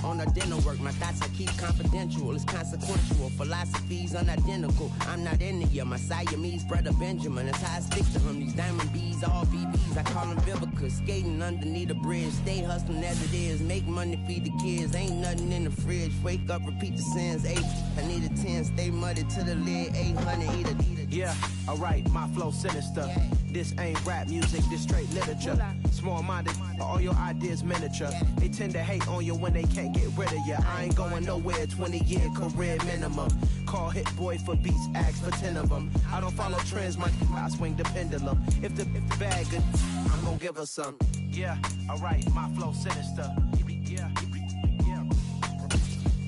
on our dinner work. My thoughts I keep confidential, it's consequential. Philosophies unidentical. I'm not India, my Siamese brother Benjamin. That's how I stick to him. These diamond bees, all BBs, I call them Vivica. Skating underneath a bridge, stay hustling as it is. Make money, feed the kids, ain't nothing in the fridge. Wake up, repeat the sins. 8, I need a 10, stay muddy to the lid. 800, eat a. Yeah, alright, my flow sinister. Yeah. This ain't rap music, this straight literature. Small-minded, all your ideas miniature. They tend to hate on you when they can't get rid of you. I ain't going nowhere, 20-year career minimum. Call Hit Boy for beats, ask for 10 of them. I don't follow trends, I swing the pendulum. If the bag good, I'm gonna give her some. Yeah, alright, my flow sinister.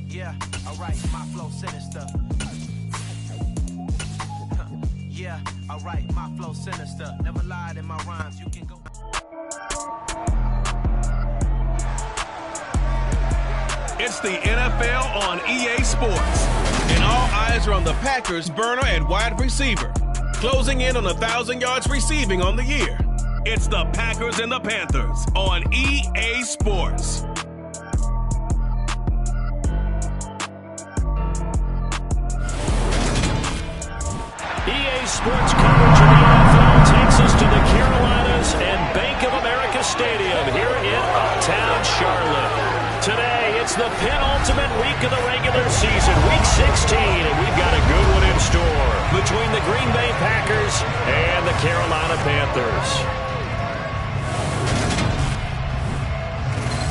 Yeah, alright, my flow sinister. Yeah, alright, my flow sinister. Never lied in my rhymes, you can go. It's the NFL on EA Sports, and all eyes are on the Packers burner and wide receiver, closing in on 1,000 yards receiving on the year. It's the Packers and the Panthers on EA Sports. EA Sports coverage of the NFL takes us to the Carolinas and Bank of America Stadium here in uptown Charlotte. Today, it's the penultimate week of the regular season, week 16, and we've got a good one in store between the Green Bay Packers and the Carolina Panthers.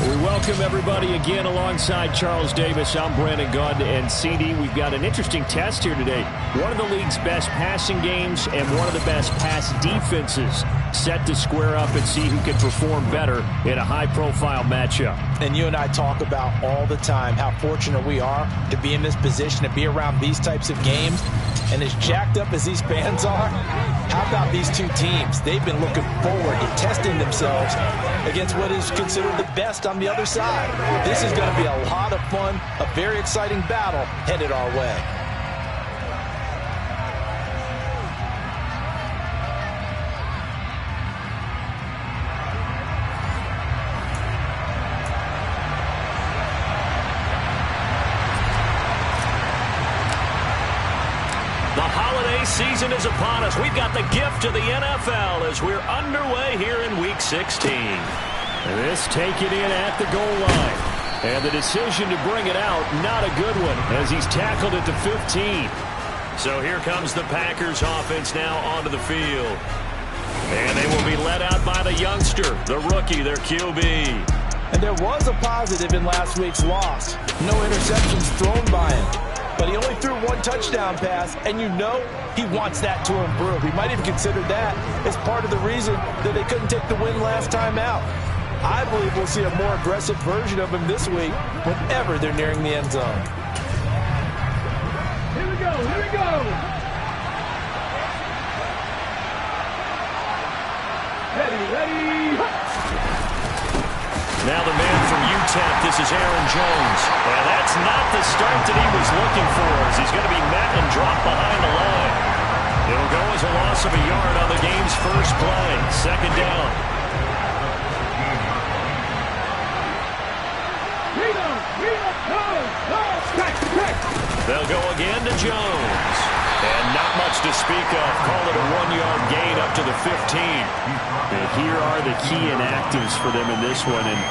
We welcome everybody again alongside Charles Davis. I'm Brandon Gunn, and CD, we've got an interesting test here today. One of the league's best passing games and one of the best pass defenses set to square up and see who can perform better in a high-profile matchup. And you and I talk about all the time how fortunate we are to be in this position, to be around these types of games. And as jacked up as these fans are, how about these two teams? They've been looking forward to testing themselves against what is considered the best on the other side. This is going to be a lot of fun, a very exciting battle headed our way. Season is upon us. We've got the gift of the NFL as we're underway here in Week 16. This taken in at the goal line. And the decision to bring it out, not a good one, as he's tackled at the 15. So here comes the Packers offense now onto the field. And they will be led out by the youngster, the rookie, their QB. And there was a positive in last week's loss. No interceptions thrown by him. But he only threw one touchdown pass, and you know he wants that to improve. He might have considered that as part of the reason that they couldn't take the win last time out. I believe we'll see a more aggressive version of him this week whenever they're nearing the end zone. Here we go, here we go. Ready. Now the man from UTEP, this is Aaron Jones. And that's not the start that he was looking for, as he's going to be met and dropped behind the line. It'll go as a loss of a yard on the game's first play. Second down. They'll go again to Jones. And not much to speak of. Call it a 1-yard gain up to the 15. And here are the key inactives for them in this one. And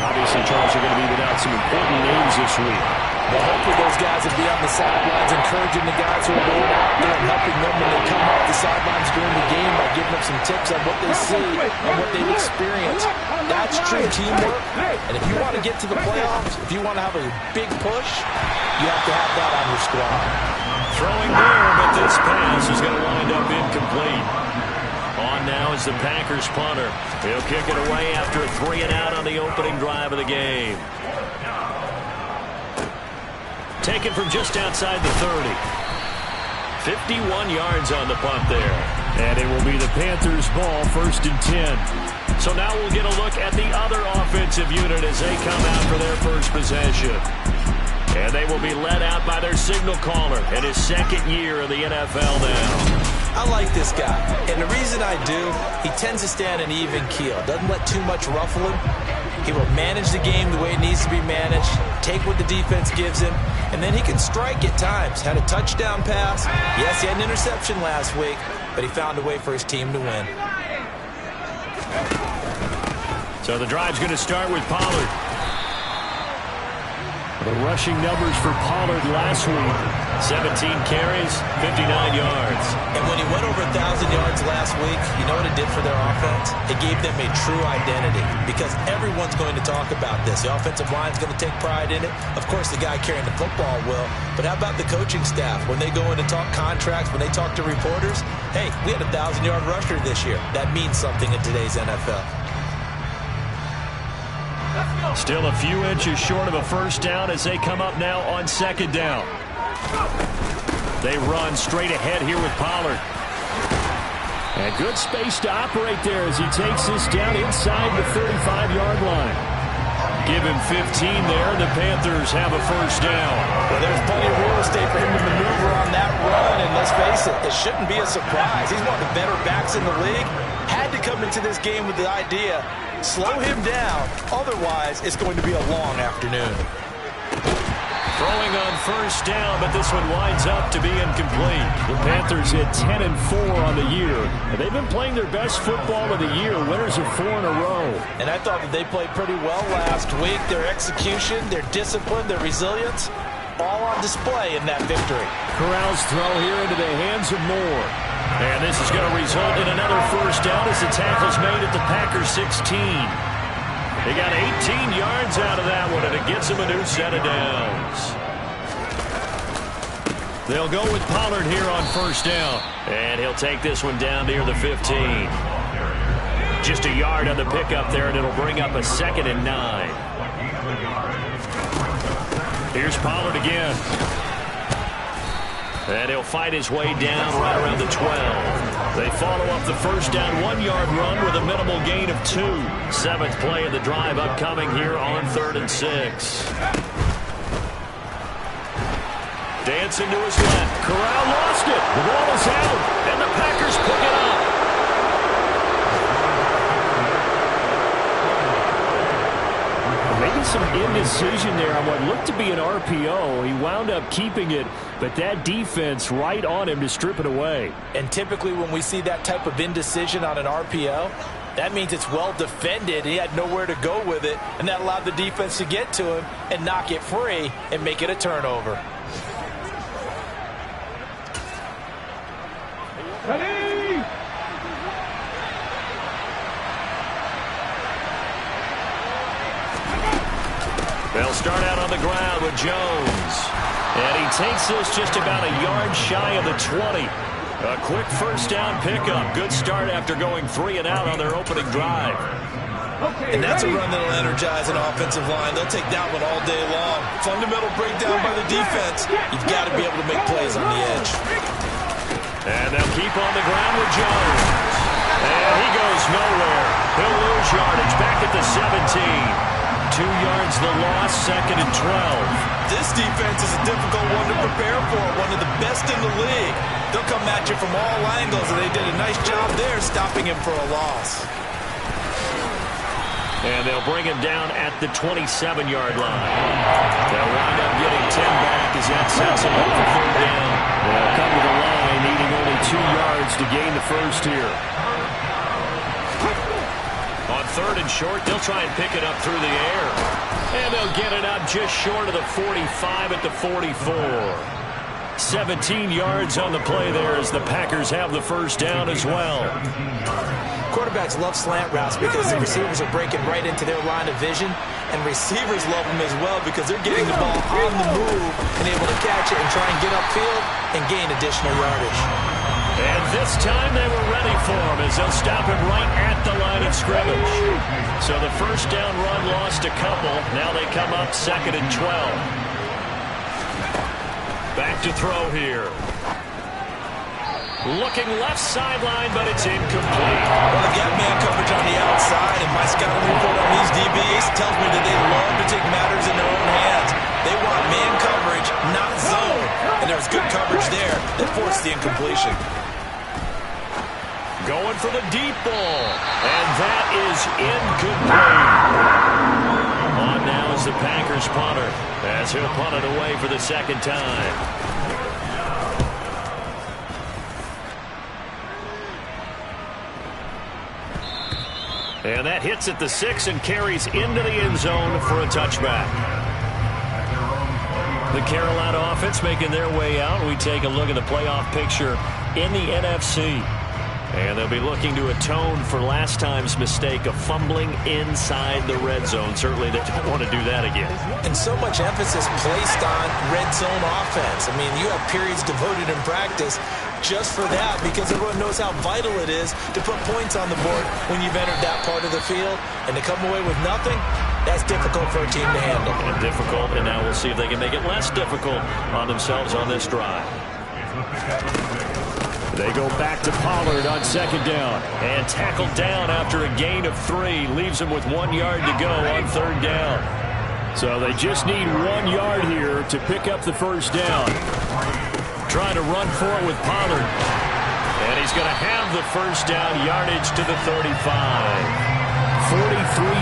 obviously, Charles, are going to be without some important names this week. Well, hopefully those guys will be on the sidelines, encouraging the guys who are going out there and helping them when they come off the sidelines during the game by giving them some tips on what they see and what they've experienced. That's true teamwork. And if you want to get to the playoffs, if you want to have a big push, you have to have that on your squad. Throwing there, but this pass is going to wind up incomplete. On now is the Packers punter. He'll kick it away after a 3-and-out on the opening drive of the game. Taken from just outside the 30. 51 yards on the punt there. And it will be the Panthers' ball, 1st and 10. So now we'll get a look at the other offensive unit as they come out for their first possession. And they will be led out by their signal caller in his second year in the NFL now. I like this guy, and the reason I do, he tends to stay on an even keel. Doesn't let too much ruffle him. He will manage the game the way it needs to be managed, take what the defense gives him, and then he can strike at times. Had a touchdown pass. Yes, he had an interception last week, but he found a way for his team to win. So the drive's going to start with Pollard. The rushing numbers for Pollard last week, 17 carries, 59 yards. And when he went over 1,000 yards last week, you know what it did for their offense? It gave them a true identity because everyone's going to talk about this. The offensive line's going to take pride in it. Of course, the guy carrying the football will. But how about the coaching staff? When they go in to talk contracts, when they talk to reporters, hey, we had a 1,000-yard rusher this year. That means something in today's NFL. Still a few inches short of a first down as they come up now on second down. They run straight ahead here with Pollard. And good space to operate there as he takes this down inside the 35-yard line. Give him 15 there, and the Panthers have a first down. Well, there's plenty of real estate for him to maneuver on that run, and let's face it, it shouldn't be a surprise. He's one of the better backs in the league. Had to come into this game with the idea, slow him down, otherwise it's going to be a long afternoon. Throwing on first down, but this one winds up to be incomplete. The Panthers hit 10-4 on the year, and they've been playing their best football of the year, winners of 4 in a row. And I thought that they played pretty well last week. Their execution, their discipline, their resilience, all on display in that victory. Corral's throw here into the hands of Moore. And this is going to result in another first down as the tackle's made at the Packers 16. They got 18 yards out of that one, and it gets them a new set of downs. They'll go with Pollard here on first down. And he'll take this one down near the 15. Just a yard on the pickup there, and it'll bring up a 2nd and 9. Here's Pollard again. And he'll fight his way down right around the 12. They follow up the first down 1-yard run with a minimal gain of 2. 7th play of the drive upcoming here on 3rd and 6. Dancing to his left. Corral lost it. The ball is out, and the Packers pick it up. Maybe some indecision there on what looked to be an RPO. He wound up keeping it, but that defense right on him to strip it away. And typically when we see that type of indecision on an RPO, that means it's well defended. He had nowhere to go with it, and that allowed the defense to get to him and knock it free and make it a turnover. Ready? They'll start out on the ground with Jones. And he takes this just about a yard shy of the 20. A quick first down pickup. Good start after going 3 and out on their opening drive. And that's a run that'll energize an offensive line. They'll take that one all day long. Fundamental breakdown by the defense. You've got to be able to make plays on the edge. And they'll keep on the ground with Jones. And he goes nowhere. He'll lose yardage back at the 17. 2 yards the loss, 2nd and 12. This defense is a difficult one to prepare for, one of the best in the league. They'll come at you from all angles, and they did a nice job there stopping him for a loss. And they'll bring him down at the 27-yard line. They'll wind up getting 10 back as that sets him up for 3rd down. They'll come to the line needing only 2 yards to gain the first here. On 3rd and short, they'll try and pick it up through the air. And they'll get it up just short of the 45 at the 44. 17 yards on the play there as the Packers have the first down as well. Quarterbacks love slant routes because the receivers are breaking right into their line of vision, and receivers love them as well because they're getting the ball on the move and able to catch it and try and get upfield and gain additional yardage. And this time they were ready for him as they'll stop him right at the line of scrimmage. So the first down run lost a couple. Now they come up 2nd and 12. Back to throw here. Looking left sideline, but it's incomplete. Well, they got man coverage on the outside, and my scouting report on these DBs tells me that they love to take matters in their own hands. They want man coverage, not zone. And there was good coverage there that forced the incompletion. Going for the deep ball, and that is incomplete. now is the Packers punter, as he'll punt it away for the second time. And that hits at the 6 and carries into the end zone for a touchback. The Carolina offense making their way out. We take a look at the playoff picture in the NFC. And they'll be looking to atone for last time's mistake of fumbling inside the red zone. Certainly they don't want to do that again. And so much emphasis placed on red zone offense. I mean, you have periods devoted in practice just for that, because everyone knows how vital it is to put points on the board when you've entered that part of the field. And to come away with nothing, that's difficult for a team to handle. And difficult, and now we'll see if they can make it less difficult on themselves on this drive. They go back to Pollard on second down. And tackled down after a gain of 3. Leaves him with 1 yard to go on third down. So they just need 1 yard here to pick up the first down. Trying to run for it with Pollard. And he's going to have the first down yardage to the 35. 43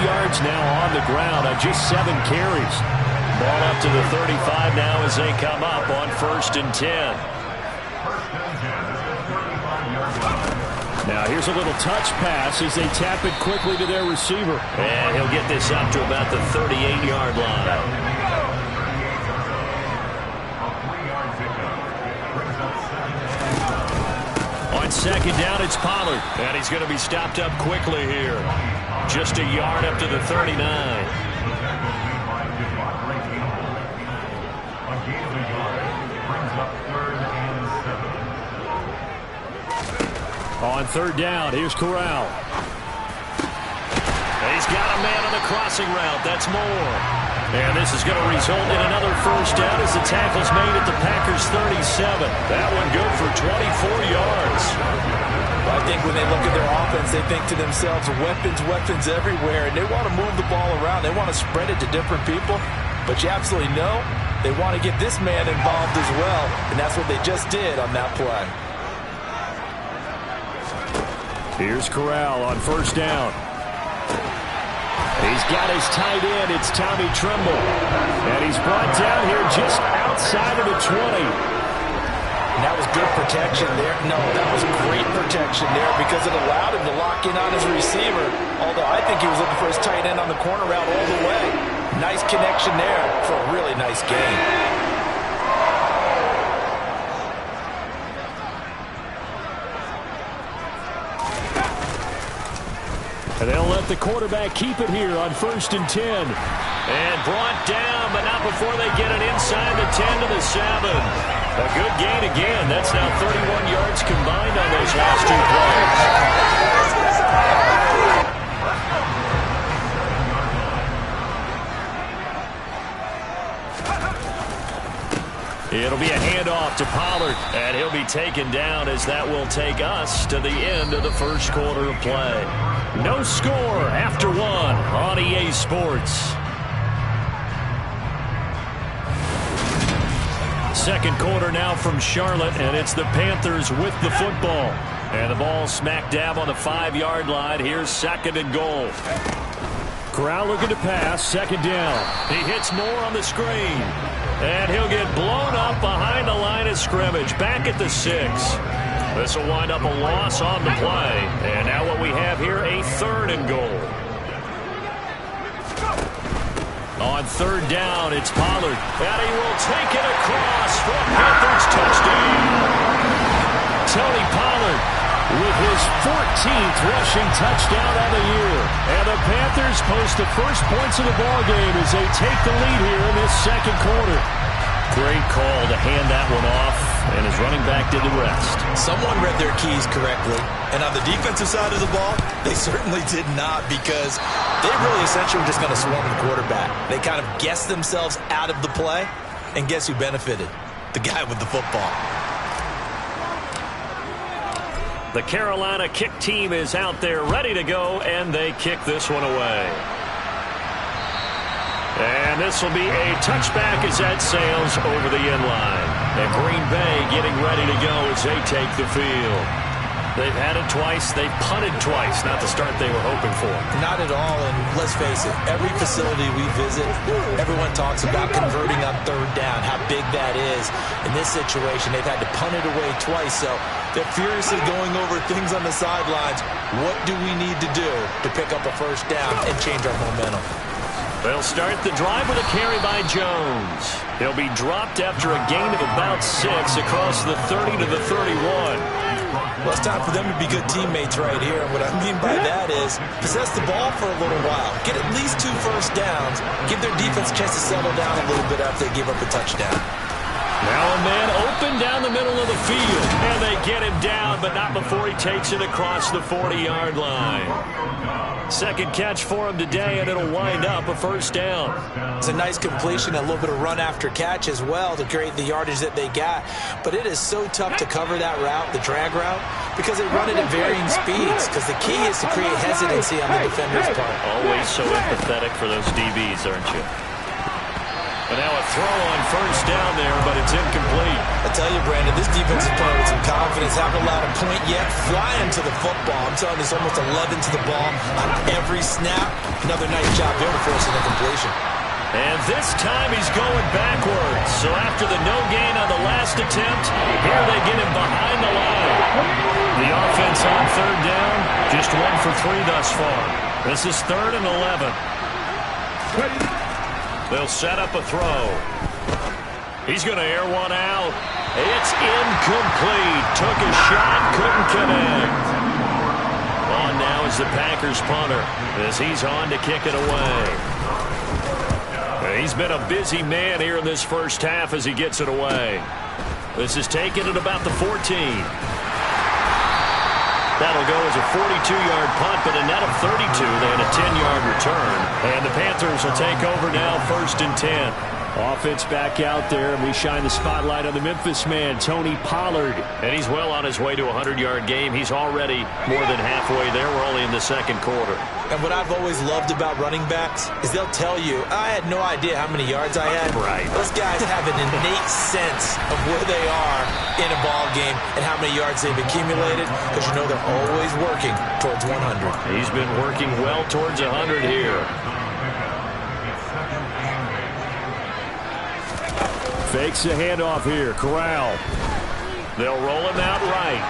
yards now on the ground on just 7 carries. Ball up to the 35 now as they come up on 1st and 10. Now here's a little touch pass as they tap it quickly to their receiver. And he'll get this up to about the 38-yard line. On second down, it's Pollard. And he's going to be stopped up quickly here. Just a yard up to the 39. On third down, here's Corral. He's got a man on the crossing route. That's Moore. And this is going to result in another first down as the tackle's made at the Packers' 37. That one good for 24 yards. I think when they look at their offense, they think to themselves, weapons everywhere, and they want to move the ball around. They want to spread it to different people. But you absolutely know they want to get this man involved as well, and that's what they just did on that play. Here's Corral on first down. He's got his tight end. It's Tommy Tremble. And he's brought down here just outside of the 20. And that was good protection there. No, that was great protection there because it allowed him to lock in on his receiver. Although I think he was looking for his tight end on the corner route all the way. Nice connection there for a really nice game. And they'll let the quarterback keep it here on 1st and 10. And brought down, but not before they get it inside the 10 to the 7. A good gain again. That's now 31 yards combined on those last 2 plays. It'll be a handoff to Pollard, and he'll be taken down as that will take us to the end of the first quarter of play. No score after 1 on EA Sports. Second quarter now from Charlotte, and it's the Panthers with the football. And the ball smack dab on the 5-yard line. Here's 2nd and goal. Corral looking to pass, 2nd down. He hits Moore on the screen. And he'll get blown up behind the line of scrimmage, back at the 6. This will wind up a loss on the play. And now what we have here, a 3rd and goal. On 3rd down, it's Pollard. And he will take it across for a Panthers touchdown. Tony Pollard with his 14th rushing touchdown of the year. And the Panthers post the first points of the ballgame as they take the lead here in this second quarter. Great call to hand that one off, and his running back did the rest. Someone read their keys correctly, and on the defensive side of the ball, they certainly did not, because they really essentially were just going to swarm the quarterback. They kind of guessed themselves out of the play, and guess who benefited? The guy with the football. The Carolina kick team is out there ready to go, and they kick this one away. And this will be a touchback as that sails over the end line. And Green Bay getting ready to go as they take the field. They've had it twice. They've punted twice. Not the start they were hoping for. Not at all, and let's face it, every facility we visit, everyone talks about converting on third down, how big that is. In this situation, they've had to punt it away twice, so they're furiously going over things on the sidelines. What do we need to do to pick up a first down and change our momentum? They'll start the drive with a carry by Jones. He'll be dropped after a gain of about 6 across the 30 to the 31. Well, it's time for them to be good teammates right here. And what I mean by that is possess the ball for a little while. Get at least 2 first downs. Give their defense a chance to settle down a little bit after they give up a touchdown. Now a man open down the middle of the field. And they get him down, but not before he takes it across the 40-yard line. Second catch for him today, and it'll wind up a first down. It's a nice completion, a little bit of run after catch as well to create the yardage that they got. But it is so tough to cover that route, the drag route, because they run it at varying speeds, because the key is to create hesitancy on the defender's part. Always so empathetic for those DBs, aren't you? And now a throw on first down there, but it's incomplete. I tell you, Brandon, this defense is playing with some confidence. Haven't allowed a point yet. Flying to the football. I'm telling you, it's almost 11 to the ball on every snap. Another nice job there to force an incompletion. And this time he's going backwards. So after the no gain on the last attempt, here they get him behind the line. The offense on third down, just 1 for 3 thus far. This is 3rd and 11. They'll set up a throw. He's going to air one out. It's incomplete. Took a shot, couldn't connect. On now is the Packers punter as he's on to kick it away. He's been a busy man here in this first half as he gets it away. This is taken at about the 14. That'll go as a 42-yard punt, but a net of 32. They had a 10-yard return. And the Panthers will take over now, 1st and 10. Offense back out there, and we shine the spotlight on the Memphis man, Tony Pollard. And he's well on his way to a 100-yard game. He's already more than halfway there. We're only in the second quarter. And what I've always loved about running backs is they'll tell you, I had no idea how many yards I had. Right. Those guys have an innate sense of where they are in a ball game and how many yards they've accumulated, because you know they're always working towards 100. He's been working well towards 100 here. Fakes the handoff here. Corral. They'll roll him out right.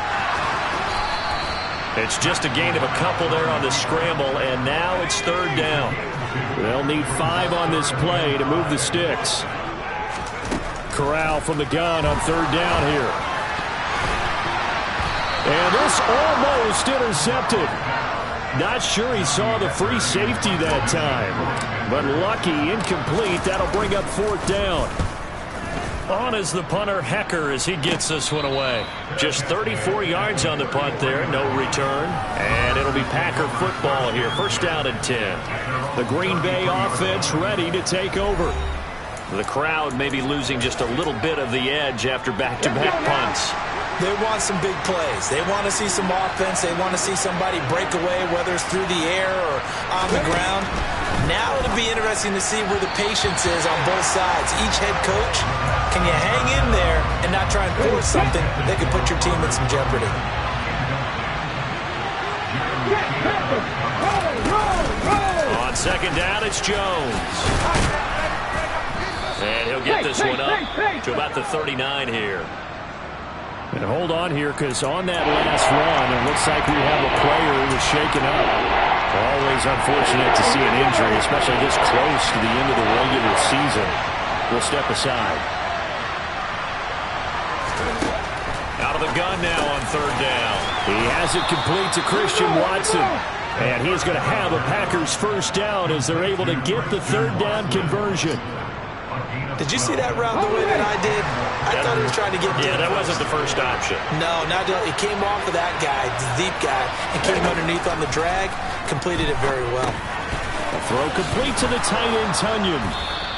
It's just a gain of a couple there on the scramble, and now it's 3rd down. They'll need 5 on this play to move the sticks. Corral from the gun on 3rd down here. And this almost intercepted. Not sure he saw the free safety that time. But lucky, incomplete. That'll bring up 4th down. On is the punter, Hecker, as he gets this one away. Just 34 yards on the punt there, no return. And it'll be Packer football here, 1st down and 10. The Green Bay offense ready to take over. The crowd may be losing just a little bit of the edge after back-to-back punts. They want some big plays. They want to see some offense. They want to see somebody break away, whether it's through the air or on the ground. Now it'll be interesting to see where the patience is on both sides. Each head coach, can you hang in there and not try and force something that could put your team in some jeopardy? On 2nd down, it's Jones. And he'll get this one up to about the 39 here. And hold on here, because on that last run, it looks like we have a player who was shaken up. Always unfortunate to see an injury, especially this close to the end of the regular season. We'll step aside. Out of the gun now on 3rd down. He has it complete to Christian Watson. And he's going to have a Packers 1st down as they're able to get the 3rd down conversion. Did you see that route the way that I did? I thought he was trying to get deep. Yeah, that wasn't the first option. No, not it came off of that guy, the deep guy, and came underneath on the drag. Completed it very well. A throw complete to the tight end, Tunyon.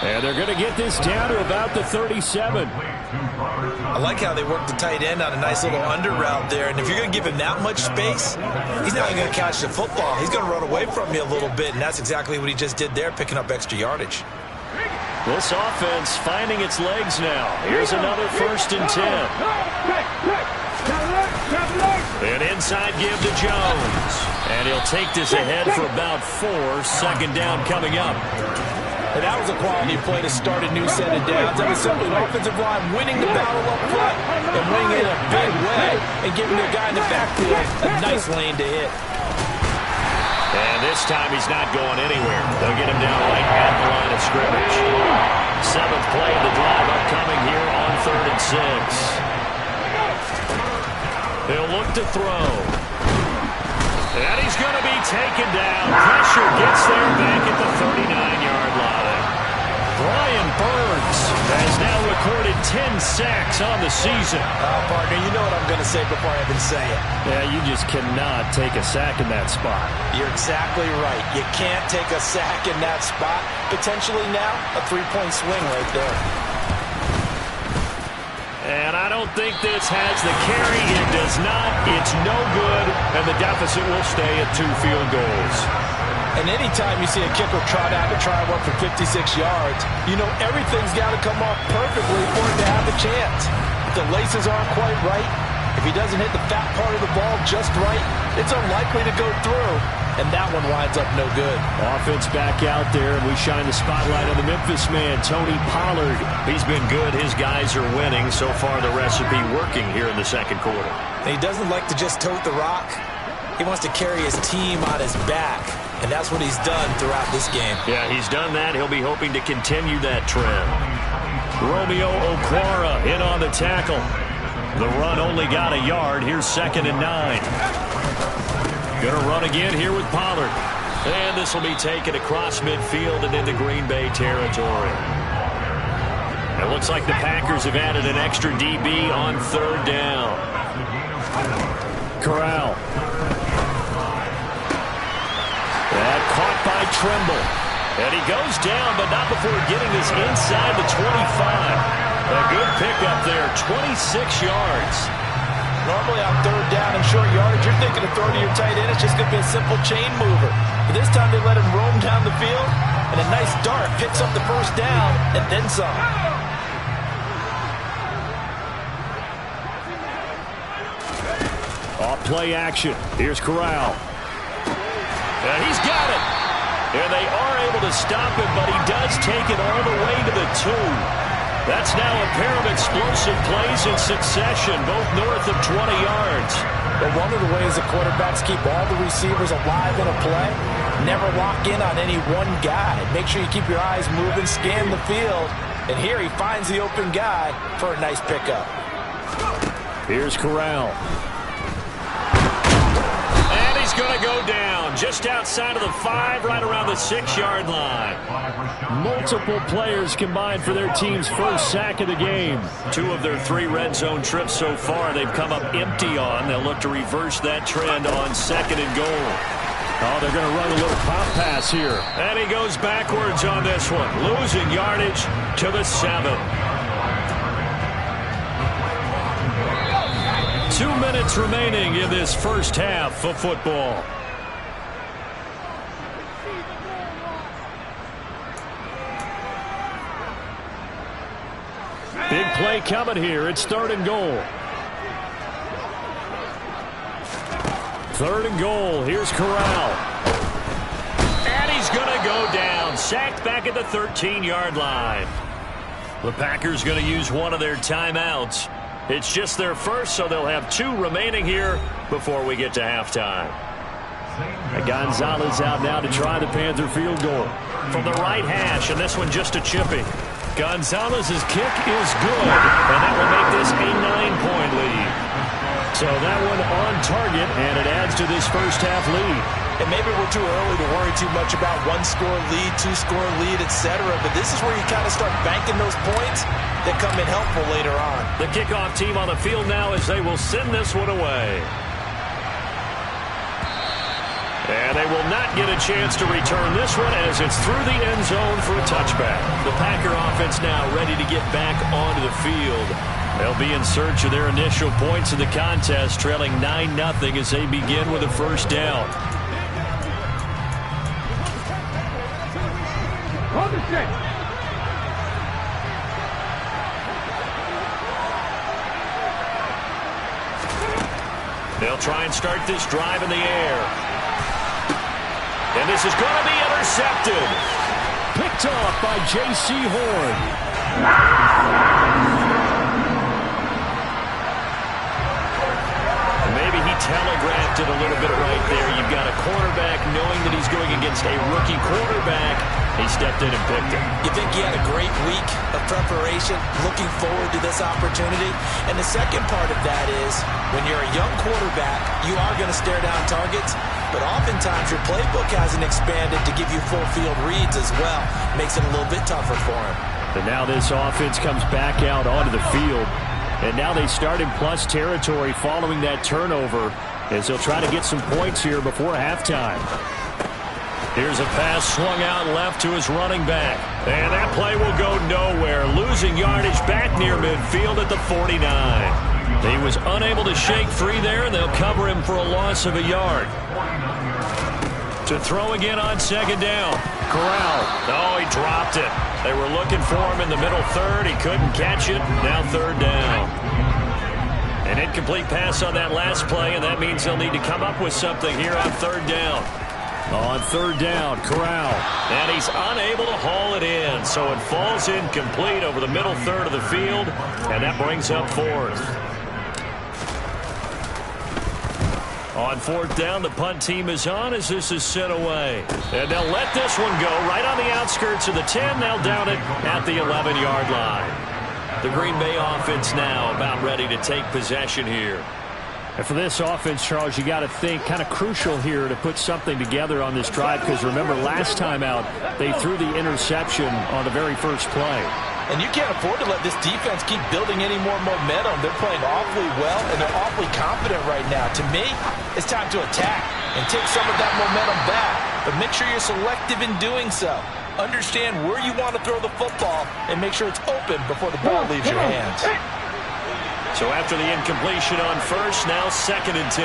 And they're going to get this down to about the 37. I like how they work the tight end on a nice little under route there. And if you're going to give him that much space, he's not even going to catch the football. He's going to run away from you a little bit, and that's exactly what he just did there, picking up extra yardage. This offense finding its legs now. Here's another 1st and 10. An inside give to Jones. And he'll take this ahead for about 4. Second down coming up. And that was a quality play to start a new set of downs. That was simply an offensive line winning the battle up front and winning it in a big way and giving the guy in the backfield a nice lane to hit. And this time he's not going anywhere. They'll get him down right at the line of scrimmage. 7th play of the drive upcoming here on 3rd and 6. He'll look to throw. And he's going to be taken down. Pressure gets there back at the 39-yard line. Brian Burns has now recorded 10 sacks on the season. Partner, you know what I'm going to say before I even say it. Yeah, you just cannot take a sack in that spot. You're exactly right. You can't take a sack in that spot. Potentially now, a 3-point swing right there. And I don't think this has the carry. It does not. It's no good. And the deficit will stay at 2 field goals. And anytime you see a kicker trot out to try and work for 56 yards, you know everything's got to come off perfectly for him to have a chance. If the laces aren't quite right, if he doesn't hit the fat part of the ball just right, it's unlikely to go through. And that one winds up no good. Offense back out there, and we shine the spotlight on the Memphis man, Tony Pollard. He's been good. His guys are winning. So far, the recipe working here in the second quarter. He doesn't like to just tote the rock. He wants to carry his team on his back. And that's what he's done throughout this game. Yeah, he's done that. He'll be hoping to continue that trend. Romeo Okwara in on the tackle. The run only got a yard. Here's 2nd and 9. Going to run again here with Pollard. And this will be taken across midfield and into Green Bay territory. It looks like the Packers have added an extra DB on 3rd down. Corral. That caught by Tremble. And he goes down, but not before getting this inside the 25. A good pickup there, 26 yards. Normally on 3rd down and short yardage, you're thinking of throwing to your tight end. It's just going to be a simple chain mover. But this time they let him roam down the field, and a nice dart picks up the 1st down and then some. Off play action. Here's Corral. And he's got it. And they are able to stop him, but he does take it all the way to the 2. That's now a pair of explosive plays in succession, both north of 20 yards. But one of the ways the quarterbacks keep all the receivers alive in a play, never lock in on any one guy. Make sure you keep your eyes moving, scan the field. And here he finds the open guy for a nice pickup. Here's Corral. He's going to go down just outside of the 5, right around the 6-yard line. Multiple players combined for their team's first sack of the game. 2 of their 3 red zone trips so far they've come up empty on. They'll look to reverse that trend on 2nd and goal. Oh, they're going to run a little pop pass here. And he goes backwards on this one, losing yardage to the 7. 2 minutes remaining in this first half of football. Big play coming here. It's 3rd and goal. 3rd and goal. Here's Corral. And he's going to go down. Sacked back at the 13-yard line. The Packers going to use one of their timeouts. It's just their first, so they'll have 2 remaining here before we get to halftime. Gonzalez out now to try the Panther field goal. From the right hash, and this one just a chipping. Gonzalez's kick is good, and that will make this a 9-point lead. So that one on target, and it adds to this first half lead. And maybe we're too early to worry too much about 1-score lead, 2-score lead, etc. But this is where you kind of start banking those points that come in helpful later on. The kickoff team on the field now as they will send this one away. And they will not get a chance to return this one as it's through the end zone for a touchback. The Packer offense now ready to get back onto the field. They'll be in search of their initial points in the contest, trailing 9-0 as they begin with a first down. Hold the stick. They'll try and start this drive in the air. And this is going to be intercepted. Picked off by J.C. Horn. Maybe he telegraphed it a little bit right there. You've got a cornerback knowing that he's going against a rookie quarterback. He stepped in and picked him. You think he had a great week of preparation, looking forward to this opportunity? And the second part of that is, when you're a young quarterback, you are going to stare down targets, but oftentimes your playbook hasn't expanded to give you full field reads as well. Makes it a little bit tougher for him. And now this offense comes back out onto the field. And now they start in plus territory following that turnover as they'll try to get some points here before halftime. Here's a pass swung out left to his running back. And that play will go nowhere. Losing yardage back near midfield at the 49. He was unable to shake free there, and they'll cover him for a loss of a yard. To throw again on second down. Corral. Oh, he dropped it. They were looking for him in the middle third. He couldn't catch it. Now third down. An incomplete pass on that last play, and that means they'll need to come up with something here on third down. On third down, Corral. And he's unable to haul it in, so it falls incomplete over the middle third of the field, and that brings up fourth. On fourth down, the punt team is on as this is sent away. And they'll let this one go right on the outskirts of the 10. They'll down it at the 11-yard line. The Green Bay offense now about ready to take possession here. And for this offense, Charles, you got to think kind of crucial here to put something together on this drive, because remember last time out they threw the interception on the very first play. And you can't afford to let this defense keep building any more momentum. They're playing awfully well, and they're awfully confident right now. To me, it's time to attack and take some of that momentum back, but make sure you're selective in doing so. Understand where you want to throw the football and make sure it's open before the ball leaves your hands. So after the incompletion on first, now second and 10.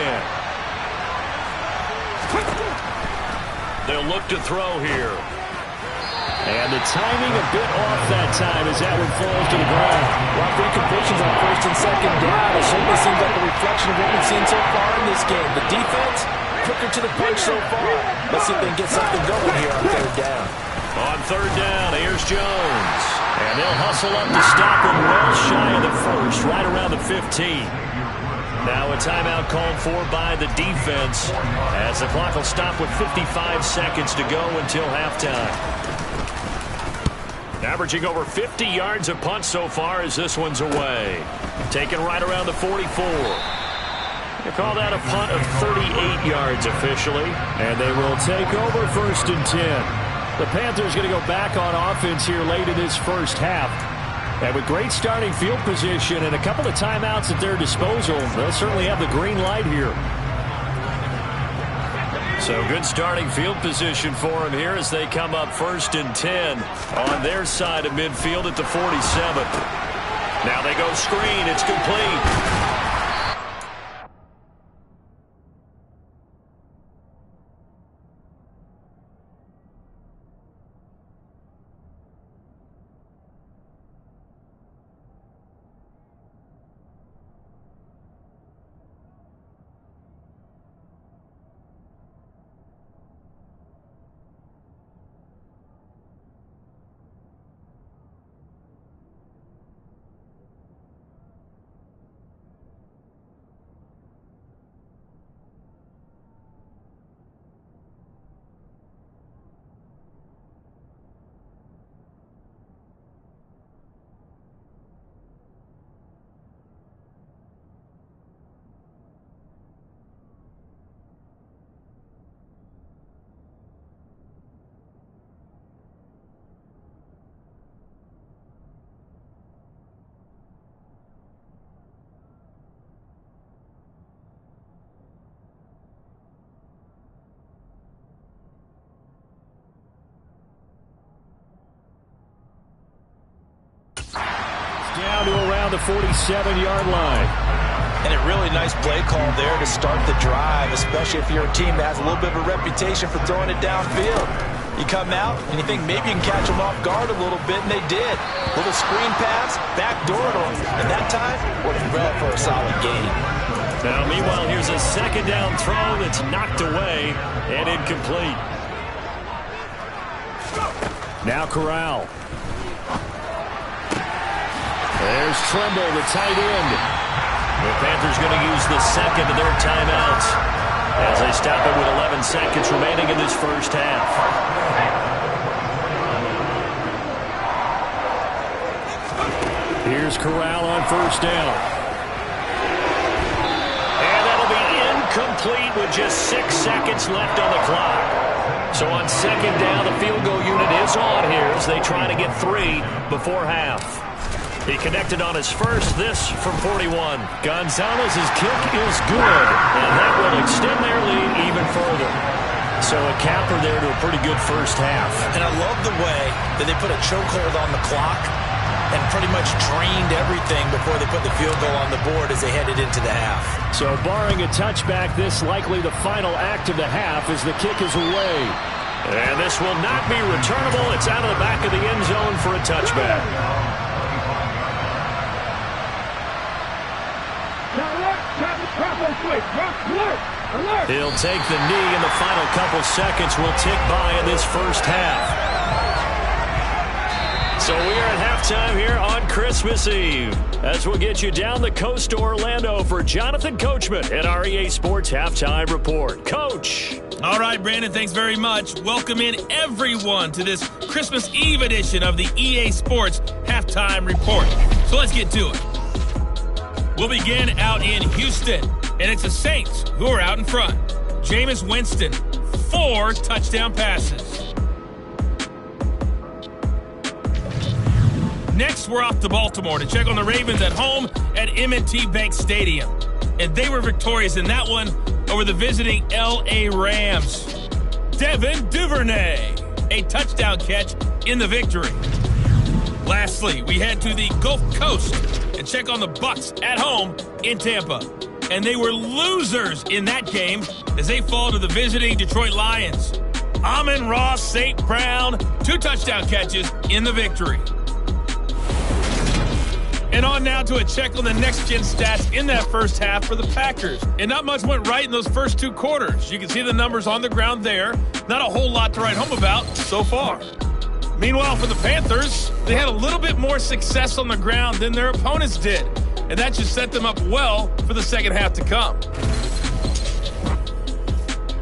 They'll look to throw here. And the timing a bit off that time as that one falls to the ground. Well, the incompletions on first and second down, it certainly seems like a reflection of what we've seen so far in this game. The defense, quicker to the punch so far. Let's see if they can get something going here on third down. On third down, here's Jones. And they'll hustle up to stop him well shy of the first, right around the 15. Now a timeout called for by the defense as the clock will stop with 55 seconds to go until halftime. Averaging over 50 yards a punt so far as this one's away. Taken right around the 44. They call that a punt of 38 yards officially. And they will take over first and 10. The Panthers going to go back on offense here late in this first half. And with great starting field position and a couple of timeouts at their disposal, they'll certainly have the green light here. So good starting field position for them here as they come up first and 10 on their side of midfield at the 47. Now they go screen. It's complete. Down to around the 47-yard line. And a really nice play call there to start the drive, especially if you're a team that has a little bit of a reputation for throwing it downfield. You come out, and you think maybe you can catch them off guard a little bit, and they did. Little screen pass, backdoor them, and that time, worked well for a solid gain. Now, meanwhile, here's a second down throw that's knocked away and incomplete. Now Corral. There's Trimble, the tight end. The Panthers going to use the second of their timeouts as they stop it with 11 seconds remaining in this first half. Here's Corral on first down. And that'll be incomplete with just 6 seconds left on the clock. So on second down, the field goal unit is on here as they try to get 3 before half. He connected on his first, this from 41. Gonzalez's kick is good, and that will extend their lead even further. So a capper there to a pretty good first half. And I love the way that they put a chokehold on the clock and pretty much drained everything before they put the field goal on the board as they headed into the half. So barring a touchback, this likely the final act of the half as the kick is away. And this will not be returnable. It's out of the back of the end zone for a touchback. He'll take the knee, and the final couple seconds will tick by in this first half. So we are at halftime here on Christmas Eve as we'll get you down the coast to Orlando for Jonathan Coachman at our EA Sports Halftime Report. Coach. All right, Brandon, thanks very much. Welcome in everyone to this Christmas Eve edition of the EA Sports Halftime Report. So let's get to it. We'll begin out in Houston, and it's the Saints who are out in front. Jameis Winston, 4 touchdown passes. Next, we're off to Baltimore to check on the Ravens at home at M&T Bank Stadium. And they were victorious in that one over the visiting L.A. Rams. Devin Duvernay, a touchdown catch in the victory. Lastly, we head to the Gulf Coast and check on the Bucs at home in Tampa. And they were losers in that game as they fall to the visiting Detroit Lions. Amon-Ra St. Brown, 2 touchdown catches in the victory. And on now to a check on the next-gen stats in that first half for the Packers. And not much went right in those first 2 quarters. You can see the numbers on the ground there. Not a whole lot to write home about so far. Meanwhile, for the Panthers, they had a little bit more success on the ground than their opponents did. And that should set them up well for the second half to come.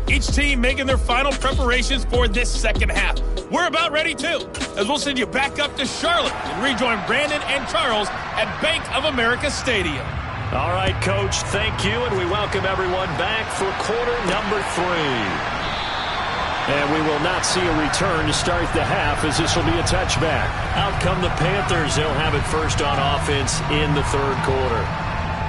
Each team making their final preparations for this second half. We're about ready, too, as we'll send you back up to Charlotte and rejoin Brandon and Charles at Bank of America Stadium. All right, Coach, thank you, and we welcome everyone back for quarter number 3. And we will not see a return to start the half as this will be a touchback. Out come the Panthers. They'll have it first on offense in the third quarter.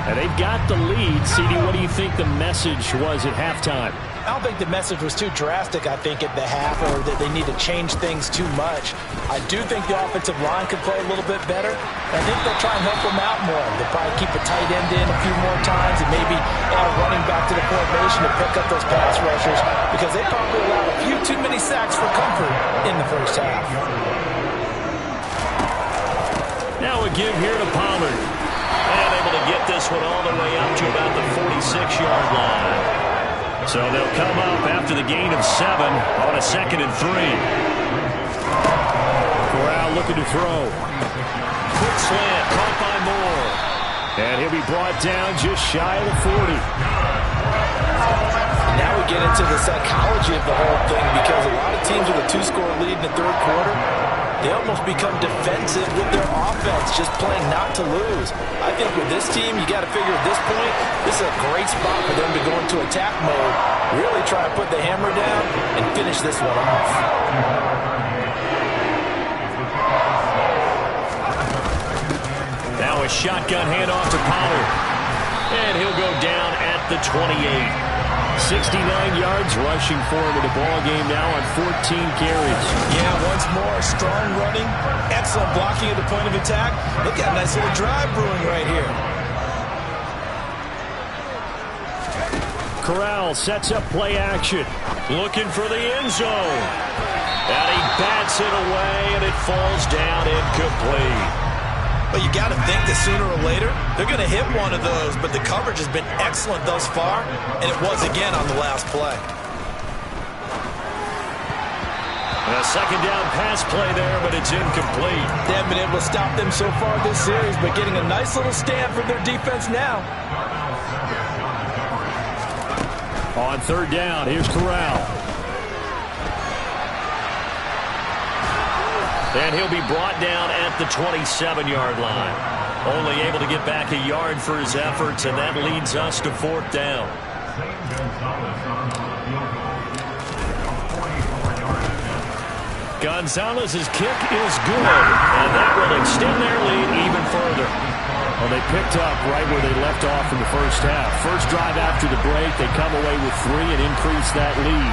And they've got the lead. CD, what do you think the message was at halftime? I don't think the message was too drastic, I think, at the half, or that they need to change things too much. I do think the offensive line could play a little bit better. I think they'll try and help them out more. They'll probably keep a tight end in a few more times and maybe add a running back to the formation to pick up those pass rushers, because they probably allowed a few too many sacks for comfort in the first half. Now a give here to Pollard. And able to get this one all the way up to about the 46-yard line. So they'll come up after the gain of 7 on a 2nd and 3. Corral looking to throw. Quick slant, caught by Moore. And he'll be brought down just shy of the 40. Now we get into the psychology of the whole thing, because a lot of teams with a 2-score lead in the third quarter, they almost become defensive with their offense, just playing not to lose. I think with this team, you got to figure at this point, this is a great spot for them to go into attack mode, really try to put the hammer down and finish this one off. Now a shotgun handoff to Pollard. And he'll go down at the 28. 69 yards rushing for him in the ball game now on 14 carries. Yeah, once more, strong running, excellent blocking at the point of attack. They've got a nice little drive brewing right here. Corral sets up play action. Looking for the end zone. And he bats it away, and it falls down incomplete. Well, you got to think that sooner or later, they're going to hit one of those, but the coverage has been excellent thus far, and it was again on the last play. A second down pass play there, but it's incomplete. They haven't been able to stop them so far this series, but getting a nice little stand from their defense now. On third down, here's Corral. And he'll be brought down at the 27-yard line. Only able to get back a yard for his efforts, and that leads us to fourth down. Gonzalez's kick is good, and that will extend their lead even further. Well, they picked up right where they left off in the first half. First drive after the break, they come away with 3 and increase that lead.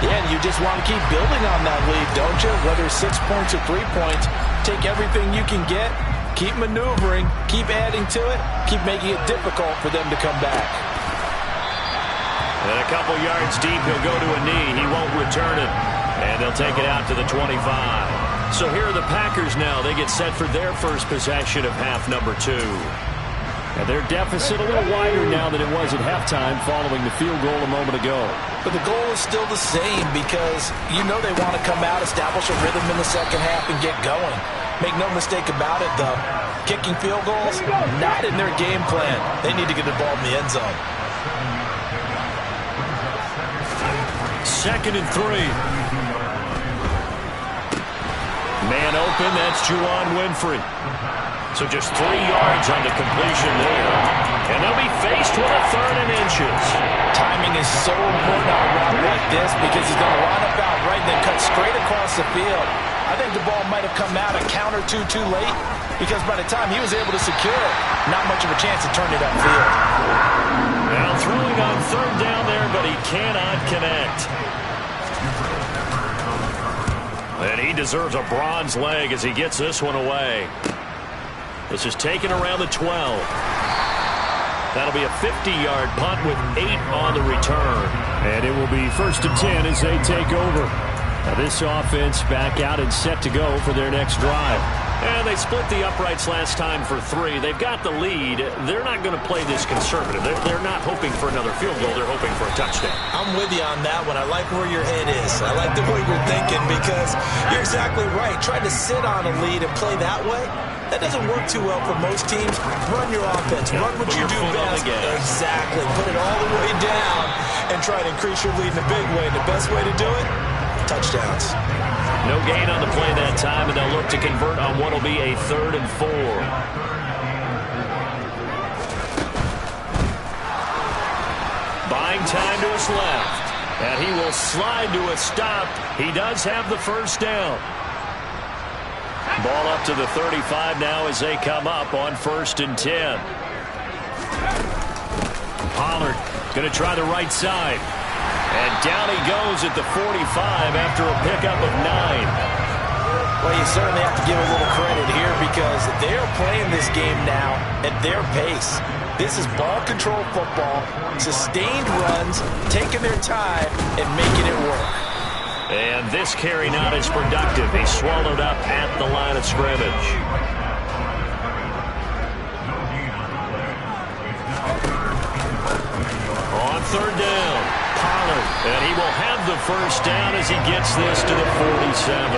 Yeah, and you just want to keep building on that lead, don't you? Whether it's 6 points or 3 points, take everything you can get, keep maneuvering, keep adding to it, keep making it difficult for them to come back. And a couple yards deep, he'll go to a knee. He won't return it. And they'll take it out to the 25. So here are the Packers now. They get set for their first possession of half number 2. And their deficit a little wider now than it was at halftime following the field goal a moment ago. But the goal is still the same because you know they want to come out, establish a rhythm in the second half, and get going. Make no mistake about it, though. Kicking field goals, not in their game plan. They need to get the ball in the end zone. 2nd and 3. Man open, that's Juwan Winfrey. So just 3 yards on the completion there. And they'll be faced with a 3rd and inches. Timing is so important on a route like this because he's going to line up out right and then cut straight across the field. I think the ball might have come out a count or two too late because by the time he was able to secure it, not much of a chance to turn it upfield. Now throwing on 3rd down there, but he cannot connect. And he deserves a bronze leg as he gets this one away. This is taken around the 12. That'll be a 50-yard punt with 8 on the return. And it will be 1st and 10 as they take over. Now this offense back out and set to go for their next drive. And they split the uprights last time for 3. They've got the lead. They're not going to play this conservative. They're not hoping for another field goal. They're hoping for a touchdown. I'm with you on that one. I like where your head is. I like the way you're thinking because you're exactly right. Trying to sit on a lead and play that way, that doesn't work too well for most teams. Run your offense. Run what you do best. Exactly. Put it all the way down and try to increase your lead in a big way. And the best way to do it, touchdowns. No gain on the play that time, and they'll look to convert on what will be a 3rd and 4. Buying time to his left, and he will slide to a stop. He does have the first down. Ball up to the 35 now as they come up on 1st and 10. Pollard going to try the right side. And down he goes at the 45 after a pickup of 9. Well, you certainly have to give a little credit here because they're playing this game now at their pace. This is ball control football, sustained runs, taking their time, and making it work. And this carry not as productive. He swallowed up at the line of scrimmage. On 3rd down, Pollard, and he will have the first down as he gets this to the 47.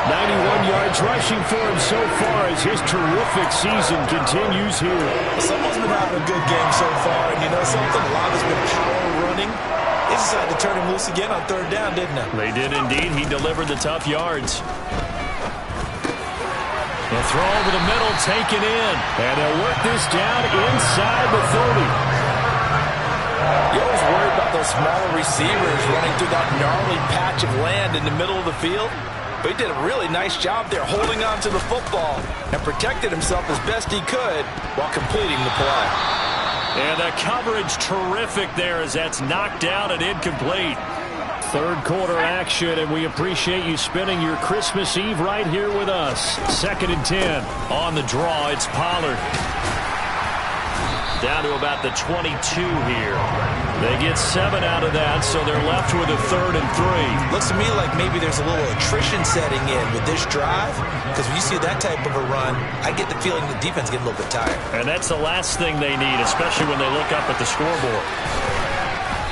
91 yards rushing for him so far as his terrific season continues here. Someone's been having a good game so far, and you know something? A lot has been power running. They decided to turn him loose again on 3rd down, didn't they? They did indeed. He delivered the tough yards. The throw over the middle, taken in. And they'll work this down inside the 30. You always worry about those smaller receivers running through that gnarly patch of land in the middle of the field. But he did a really nice job there holding on to the football and protected himself as best he could while completing the play. And the coverage terrific there as that's knocked down and incomplete. 3rd quarter action, and we appreciate you spending your Christmas Eve right here with us. 2nd and 10. On the draw, it's Pollard. Down to about the 22 here. They get 7 out of that, so they're left with a 3rd and 3. Looks to me like maybe there's a little attrition setting in with this drive, because when you see that type of a run, I get the feeling the defense getting a little bit tired. And that's the last thing they need, especially when they look up at the scoreboard.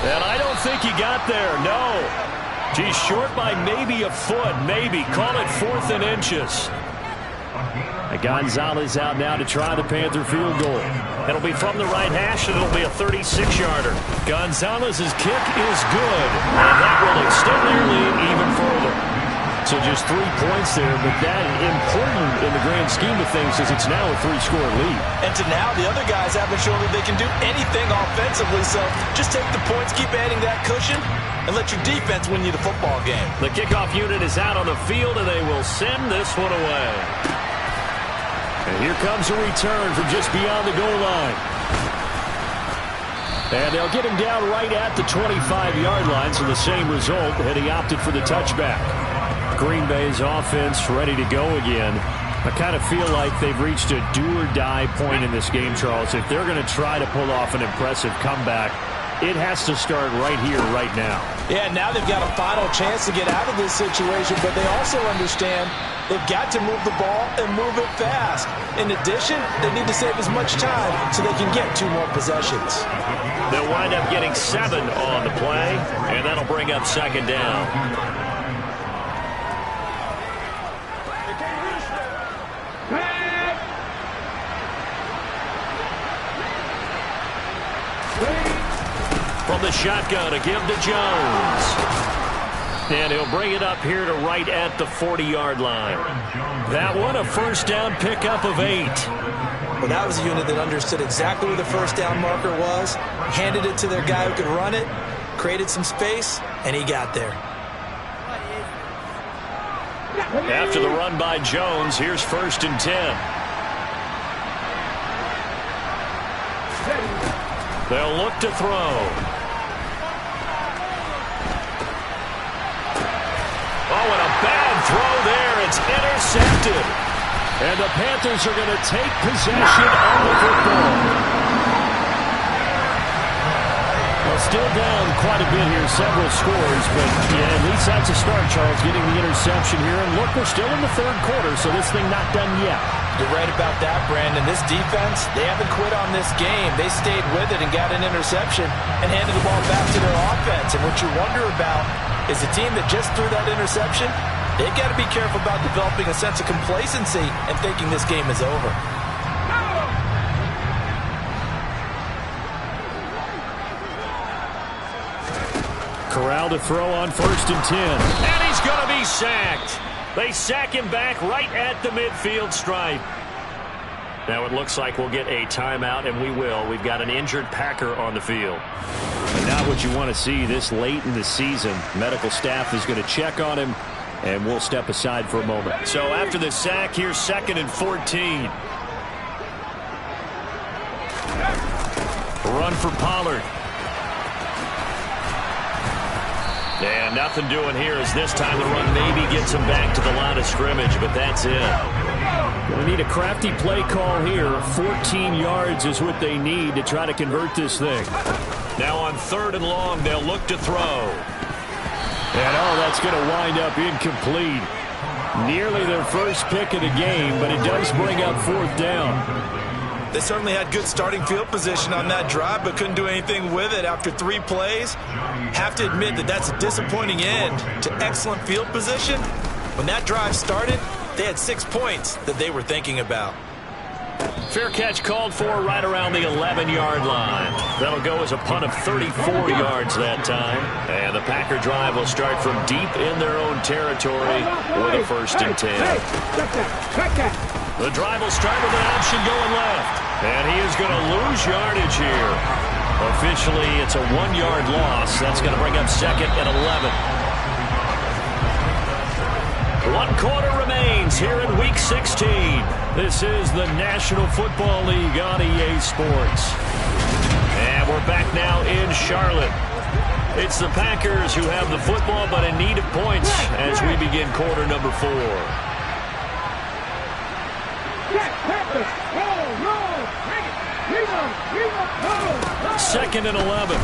And I don't think he got there, no. He's short by maybe a foot, maybe. Call it 4th and inches. And Gonzalez out now to try the Panther field goal. It'll be from the right hash, and it'll be a 36-yarder. Gonzalez's kick is good, and that will extend their lead even further. So just 3 points there, but that important in the grand scheme of things as it's now a 3-score lead. And to now, the other guys haven't shown that they can do anything offensively, so just take the points, keep adding that cushion, and let your defense win you the football game. The kickoff unit is out on the field, and they will send this one away. And here comes a return from just beyond the goal line. And they'll get him down right at the 25-yard line, so the same result, and he opted for the touchback. Green Bay's offense ready to go again. I kind of feel like they've reached a do-or-die point in this game, Charles. If they're going to try to pull off an impressive comeback, it has to start right here, right now. Yeah, now they've got a final chance to get out of this situation, but they also understand they've got to move the ball and move it fast. In addition, they need to save as much time so they can get 2 more possessions. They'll wind up getting 7 on the play, and that'll bring up 2nd down. From the shotgun, a give to Jones. And he'll bring it up here to right at the 40-yard line. That one, a 1st down pickup of 8. Well, that was a unit that understood exactly where the 1st down marker was, handed it to their guy who could run it, created some space, and he got there. After the run by Jones, here's 1st and 10. They'll look to throw. Oh, and a bad throw there. It's intercepted. And the Panthers are going to take possession of the football. Well, still down quite a bit here, several scores, but yeah, at least that's a start, Charles, getting the interception here. And look, we're still in the 3rd quarter, so this thing not done yet. You're right about that, Brandon. This defense, they haven't quit on this game. They stayed with it and got an interception and handed the ball back to their offense. And what you wonder about is the team that just threw that interception, they've got to be careful about developing a sense of complacency and thinking this game is over. Corral to throw on 1st and 10. And he's going to be sacked. They sack him back right at the midfield stripe. Now it looks like we'll get a timeout, and we will. We've got an injured Packer on the field. And not what you want to see this late in the season. Medical staff is going to check on him, and we'll step aside for a moment. So after the sack, here's 2nd and 14. Run for Pollard. And nothing doing here as this time the run maybe gets him back to the line of scrimmage, but that's it. We need a crafty play call here. 14 yards is what they need to try to convert this thing. Now on 3rd and long, they'll look to throw. And that's going to wind up incomplete. Nearly their first pick of the game, but it does bring up 4th down. They certainly had good starting field position on that drive, but couldn't do anything with it after 3 plays. Have to admit that that's a disappointing end to excellent field position. When that drive started, they had 6 points that they were thinking about. Fair catch called for right around the 11-yard line. That'll go as a punt of 34 yards that time. And the Packer drive will start from deep in their own territory with a 1st and 10. The drive will start with an option going left. And he is going to lose yardage here. Officially, it's a 1-yard loss. That's going to bring up 2nd and 11. 1 quarter remains here in Week 16. This is the National Football League on EA Sports. And we're back now in Charlotte. It's the Packers who have the football, but in need of points as we begin quarter number 4. Packers, roll, take it, 2nd and 11.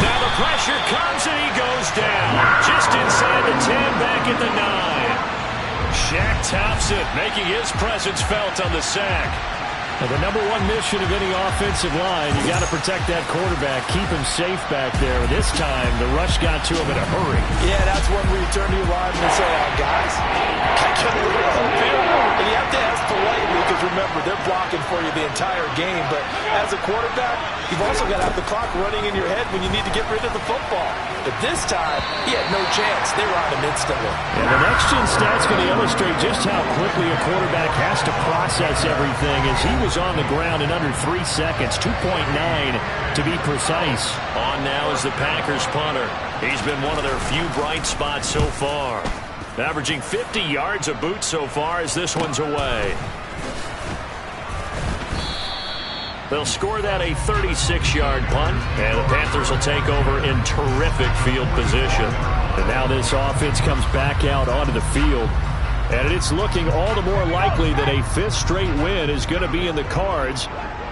Now the pressure comes and he goes down. Just inside the 10, back at the 9. Shaq Thompson making his presence felt on the sack. And the number one mission of any offensive line, you got to protect that quarterback, keep him safe back there. This time, the rush got to him in a hurry. Yeah, that's when we turn to your lineman and say, guys, catch him a little upfield. And you have to ask politely because, remember, they're blocking for you the entire game. But as a quarterback, you've also got to have the clock running in your head when you need to get rid of the football. But this time, he had no chance. They were on him instantly. And the next-gen stat's going to illustrate just how quickly a quarterback has to process everything as he was on the ground in under 3 seconds, 2.9 to be precise. On now is the Packers punter. He's been one of their few bright spots so far. Averaging 50 yards a boot so far as this one's away. They'll score that a 36-yard punt, and the Panthers will take over in terrific field position. And now this offense comes back out onto the field. And it's looking all the more likely that a 5th straight win is going to be in the cards.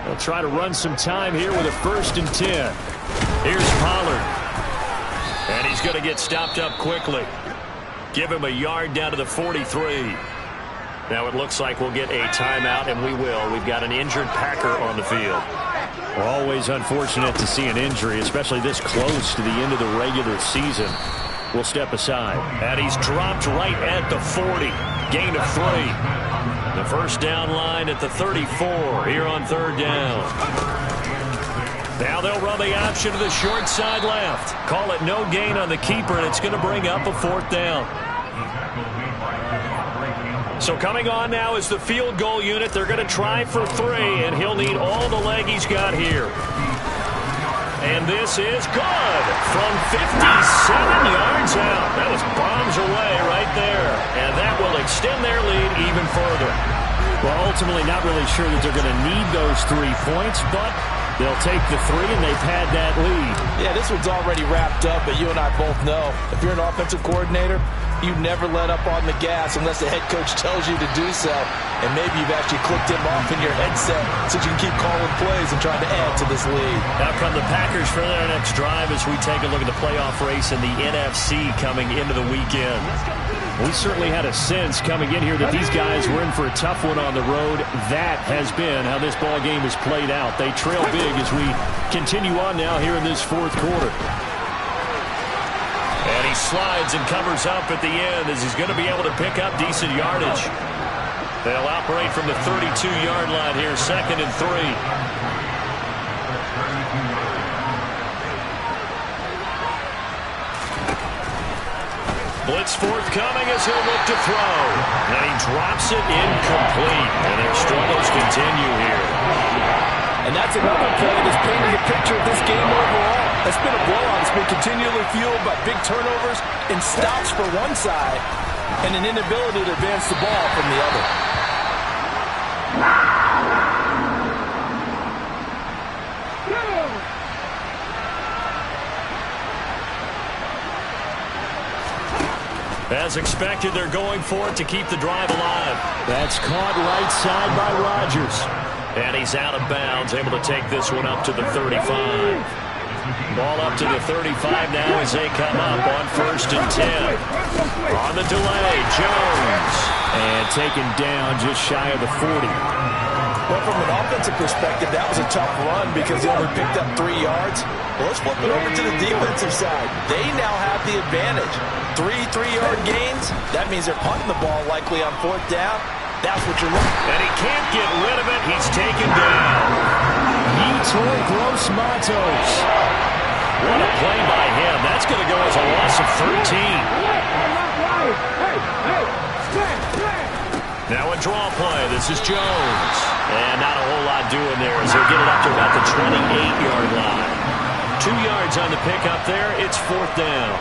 They'll try to run some time here with a 1st and 10. Here's Pollard. And he's going to get stopped up quickly. Give him a yard down to the 43. Now it looks like we'll get a timeout, and we will. We've got an injured Packer on the field. Always unfortunate to see an injury, especially this close to the end of the regular season. We'll step aside. And he's dropped right at the 40. Gain of 3. The first down line at the 34 here on 3rd down. Now they'll run the option to the short side left. Call it no gain on the keeper, and it's going to bring up a 4th down. So coming on now is the field goal unit. They're going to try for 3, and he'll need all the leg he's got here. And this is good from 57 yards out. That was bombs away right there. And that will extend their lead even further. Well, ultimately not really sure that they're going to need those 3 points, but they'll take the 3, and they've had that lead. Yeah, this one's already wrapped up, but you and I both know if you're an offensive coordinator, you never let up on the gas unless the head coach tells you to do so. And maybe you've actually clicked him off in your headset so you can keep calling plays and trying to add to this lead. Now come the Packers for their next drive as we take a look at the playoff race in the NFC coming into the weekend. We certainly had a sense coming in here that these guys were in for a tough one on the road. That has been how this ball game has played out. They trail big as we continue on now here in this 4th quarter. And he slides and covers up at the end as he's going to be able to pick up decent yardage. They'll operate from the 32-yard line here, 2nd and 3. Blitz forthcoming as he'll look to throw. And he drops it incomplete. And their struggles continue here. And that's another play that's painting the picture of this game overall. It's been a blowout. It's been continually fueled by big turnovers and stops for one side and an inability to advance the ball from the other. As expected, they're going for it to keep the drive alive. That's caught right side by Rodgers. And he's out of bounds, able to take this one up to the 35. Ball up to the 35 now as they come up on 1st and 10. On the delay, Jones. And taken down just shy of the 40. Well, from an offensive perspective, that was a tough run because he only picked up 3 yards. Well, let's flip it over to the defensive side. They now have the advantage. 3 3-yard gains. That means they're punting the ball likely on 4th down. That's what you're looking at. And he can't get rid of it. He's taken down. Yetur Gross-Matos. What a play by him. That's going to go as a loss of 13. Now a draw play. This is Jones. And not a whole lot doing there as he'll get it up to about the 28-yard line. 2 yards on the pickup there. It's 4th down.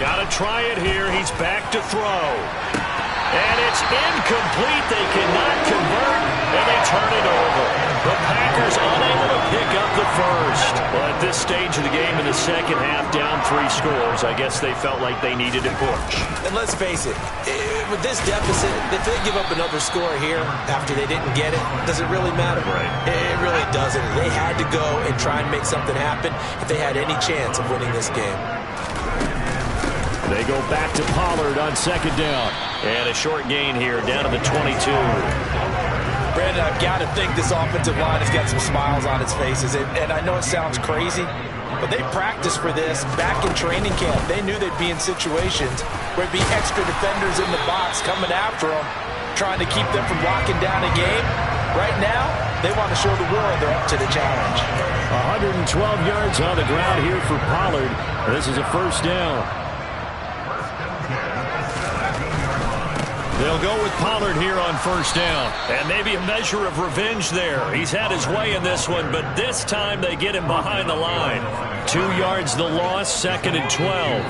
Got to try it here. He's back to throw. And it's incomplete. They cannot convert, and they turn it over. The Packers unable to pick up the first. Well, at this stage of the game in the second half, down 3 scores, I guess they felt like they needed to push. And let's face it, with this deficit, if they give up another score here after they didn't get it, does it really matter? Right. It really doesn't. They had to go and try and make something happen if they had any chance of winning this game. They go back to Pollard on second down. And a short gain here, down to the 22. Brandon, I've got to think this offensive line has got some smiles on its faces. And I know it sounds crazy, but they practiced for this back in training camp. They knew they'd be in situations where it'd be extra defenders in the box coming after them, trying to keep them from locking down a game. Right now, they want to show the world they're up to the challenge. 112 yards on the ground here for Pollard. This is a first down. They'll go with Pollard here on first down. And maybe a measure of revenge there. He's had his way in this one, but this time they get him behind the line. 2 yards the loss, 2nd and 12.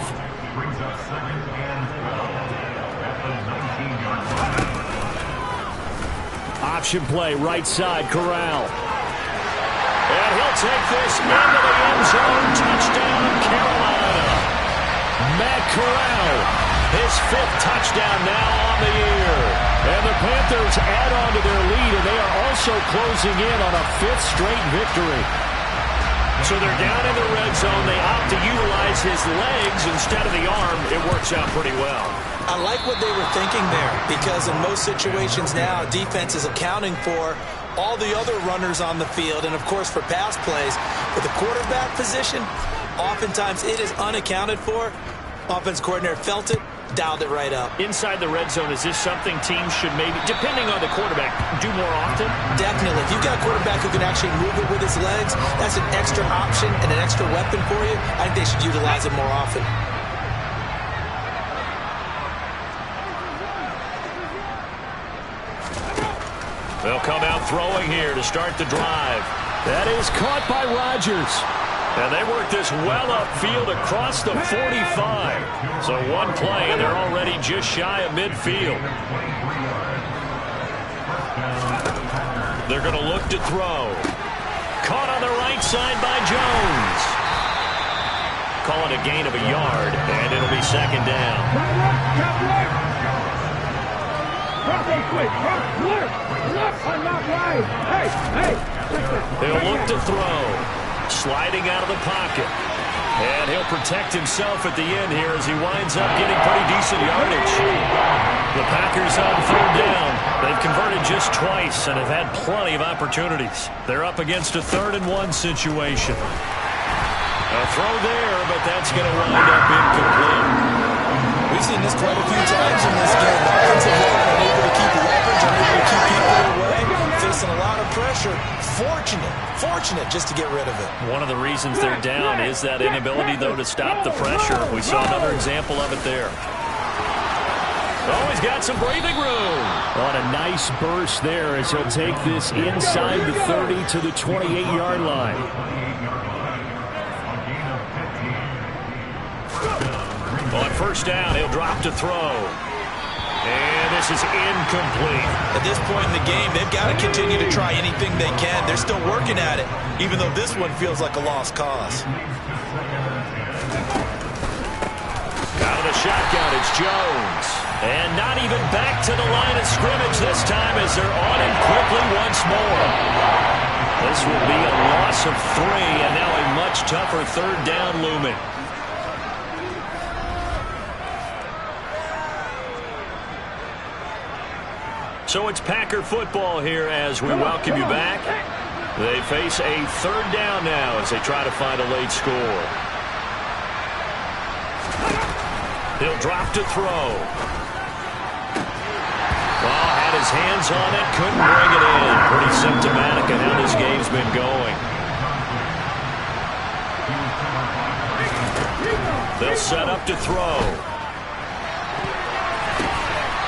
Option play, right side, Corral. And he'll take this into the end zone. Touchdown, Carolina. Matt Corral. His 5th touchdown now on the year. And the Panthers add on to their lead, and they are also closing in on a 5th straight victory. So they're down in the red zone. They opt to utilize his legs instead of the arm. It works out pretty well. I like what they were thinking there, because in most situations now, defense is accounting for all the other runners on the field, and of course for pass plays. With the quarterback position, oftentimes it is unaccounted for. Offense coordinator felt it, dialed it right up. Inside the red zone, is this something teams should maybe, depending on the quarterback, do more often? Definitely. If you've got a quarterback who can actually move it with his legs, that's an extra option and an extra weapon for you. I think they should utilize it more often. They'll come out throwing here to start the drive. That is caught by Rodgers. And they work this well upfield across the 45. So one play, and they're already just shy of midfield. They're going to look to throw. Caught on the right side by Jones. Call it a gain of a yard, and it'll be second down. They'll look to throw. Sliding out of the pocket. And he'll protect himself at the end here as he winds up getting pretty decent yardage. The Packers on 3rd down. They've converted just twice and have had plenty of opportunities. They're up against a 3rd and 1 situation. A throw there, but that's going to wind up incomplete. We've seen this quite a few times in this game. The offensive line unable to keep leverage, unable to keep people away, facing a lot of pressure. Fortunate just to get rid of it. One of the reasons they're down is that inability, though, to stop the pressure. We saw another example of it there. Oh, he's got some breathing room. On a nice burst there as he'll take this inside the 30 to the 28-yard line. On first down, he'll drop to throw. And this is incomplete. At this point in the game, they've got to continue to try anything they can. They're still working at it, even though this one feels like a lost cause. Out of the shotgun, it's Jones. And not even back to the line of scrimmage this time as they're on him quickly once more. This will be a loss of 3, and now a much tougher 3rd down looming. So it's Packer football here as we welcome you back. They face a 3rd down now as they try to find a late score. He'll drop to throw. Well, had his hands on it, couldn't bring it in. Pretty symptomatic of how this game's been going. They'll set up to throw.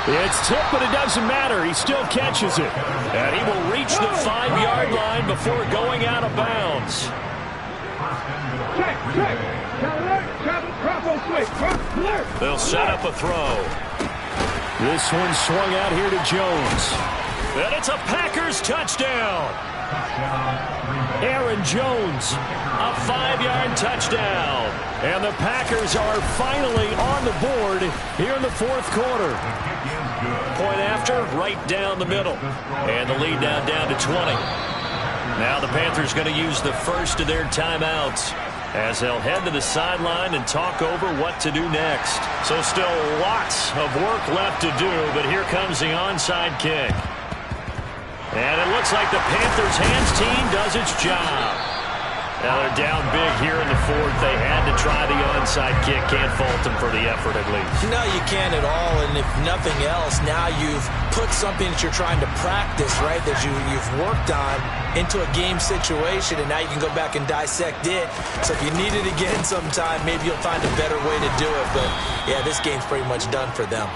It's tipped, but it doesn't matter. He still catches it. And he will reach the 5-yard line before going out of bounds. They'll set up a throw. This one swung out here to Jones. And it's a Packers touchdown. Aaron Jones, a 5-yard touchdown. And the Packers are finally on the board here in the fourth quarter. Point after, right down the middle. And the lead now down to 20. Now the Panthers going to use the first of their timeouts as they'll head to the sideline and talk over what to do next. So still lots of work left to do, but here comes the onside kick. And it looks like the Panthers hands team does its job. Now they're down big here in the fourth. They had to try the onside kick. Can't fault them for the effort at least. No, you can't at all. And if nothing else, now you've put something that you're trying to practice, right, that you've worked on into a game situation, and now you can go back and dissect it. So if you need it again sometime, maybe you'll find a better way to do it. But, yeah, this game's pretty much done for them.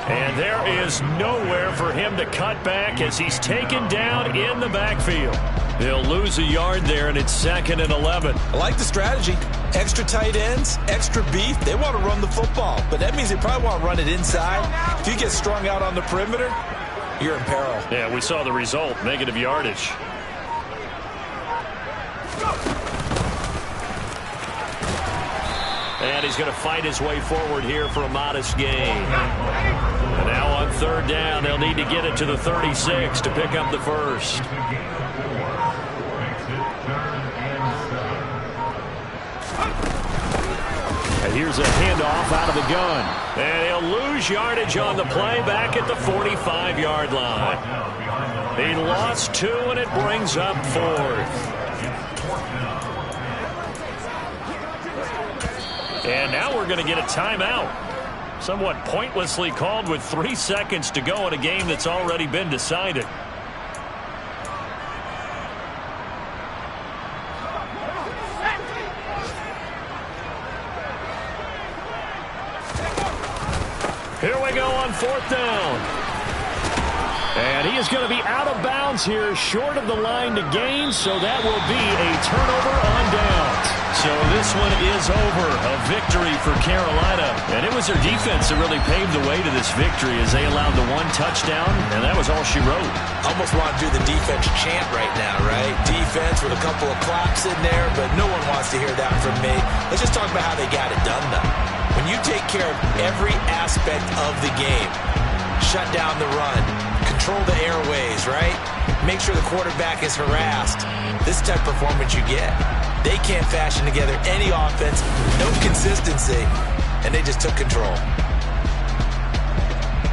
And there is nowhere for him to cut back as he's taken down in the backfield. They'll lose a yard there, and it's 2nd and 11. I like the strategy. Extra tight ends, extra beef. They want to run the football, but that means they probably want to run it inside. If you get strung out on the perimeter, you're in peril. Yeah, we saw the result, negative yardage. And he's going to fight his way forward here for a modest gain. And now on 3rd down, they'll need to get it to the 36 to pick up the first. And here's a handoff out of the gun. And he'll lose yardage on the play back at the 45-yard line. He lost 2, and it brings up 4th. And now we're going to get a timeout. Somewhat pointlessly called with 3 seconds to go in a game that's already been decided. Here we go on 4th down. And he is going to be out of bounds here, short of the line to gain, so that will be a turnover on downs. So this one is over. A victory for Carolina. And it was their defense that really paved the way to this victory as they allowed the 1 touchdown, and that was all she wrote. Almost want to do the defense chant right now, right? Defense with a couple of claps in there, but no one wants to hear that from me. Let's just talk about how they got it done, though. When you take care of every aspect of the game, shut down the run, control the airways, right? Make sure the quarterback is harassed. This type of performance you get. They can't fashion together any offense, no consistency, and they just took control.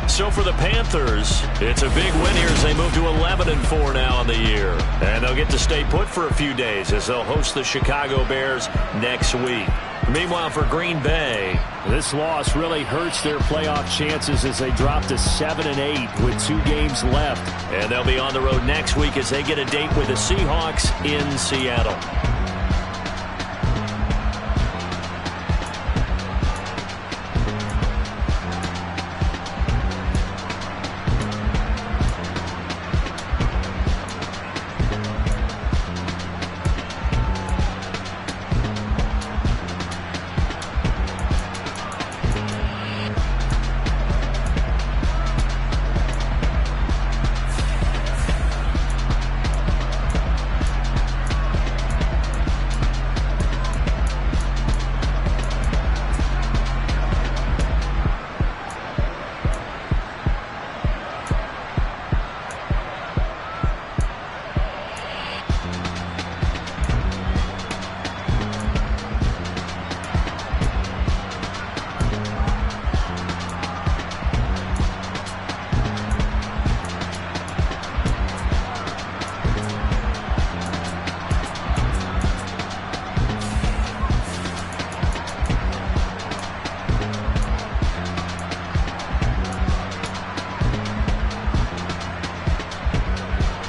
So for the Panthers, it's a big win here as they move to 11-4 now on the year. And they'll get to stay put for a few days as they'll host the Chicago Bears next week. Meanwhile, for Green Bay, this loss really hurts their playoff chances as they drop to 7-8 with 2 games left. And they'll be on the road next week as they get a date with the Seahawks in Seattle.